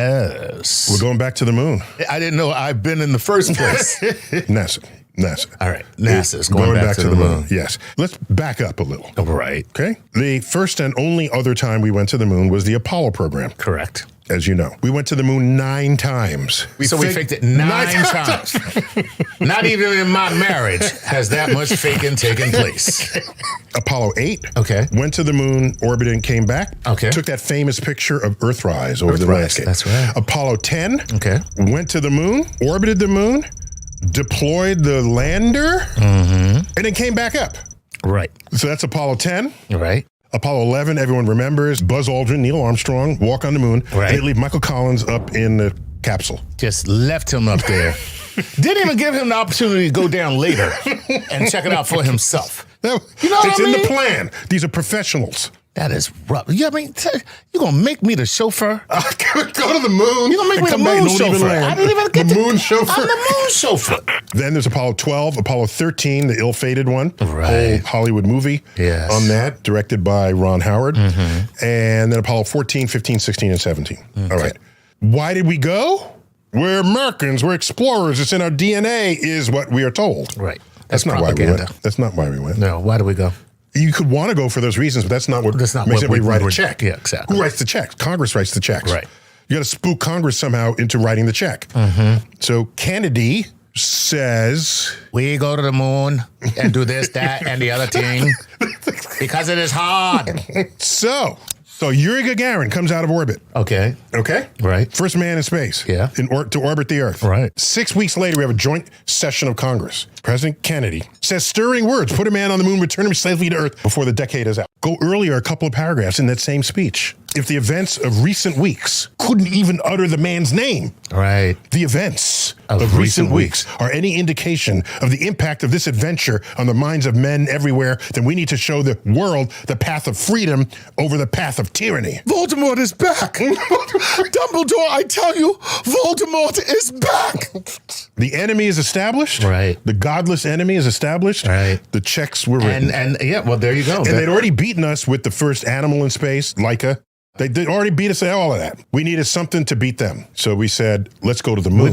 Yes. We're going back to the moon. I didn't know I've been in the first place. NASA. All right. NASA's going back to the moon. Yes. Let's back up a little. All right. Okay. The first and only other time we went to the moon was the Apollo program. Correct. As you know, we went to the moon 9 times. We faked it 9 times. Not even in my marriage has that much faking taken place. Apollo 8 went to the moon, orbited, and came back. Took that famous picture of Earthrise over the landscape. That's right. Apollo 10 went to the moon, orbited the moon, deployed the lander, and then came back up. Right. So that's Apollo 10. Right. Apollo 11, everyone remembers, Buzz Aldrin, Neil Armstrong, walk on the moon. Right. And they leave Michael Collins up in the capsule. Just left him up there. Didn't even give him the opportunity to go down later and check it out for himself. You know what I mean? in the plan. These are professionals. That is rough. Yeah, I mean, you're going to make me the chauffeur? Go to the moon. You're going to make me the moon chauffeur. I didn't even get the moon chauffeur. I'm the moon chauffeur. Then there's Apollo 12, Apollo 13, the ill-fated one. Right. Whole Hollywood movie on that, directed by Ron Howard. And then Apollo 14, 15, 16, and 17. All right. Why did we go? We're Americans. We're explorers. It's in our DNA, is what we are told. Right. That's not why we went. That's not why we went. No, why do we go? You could want to go for those reasons, but that's not what makes it. We write a check. Yeah, exactly. Who writes the checks? Congress writes the checks. Right. You got to spook Congress somehow into writing the check. So Kennedy says, we go to the moon and do this, that, and the other thing because it is hard. So Yuri Gagarin comes out of orbit. Okay. Right. First man in space. Yeah. To orbit the Earth. Right. 6 weeks later, we have a joint session of Congress. President Kennedy says stirring words, put a man on the moon, return him safely to Earth before the decade is out. Go earlier a couple of paragraphs in that same speech. If the events of recent weeks couldn't even utter the man's name. Right. The events of recent weeks are any indication of the impact of this adventure on the minds of men everywhere, then we need to show the world the path of freedom over the path of tyranny. Voldemort is back. Dumbledore, I tell you, Voldemort is back. The enemy is established. Right. The godless enemy is established. Right. The checks were written. And yeah, well, there you go. And they'd already beaten us with the first animal in space, Laika. They already beat us at all of that. We needed something to beat them. So we said, let's go to the moon.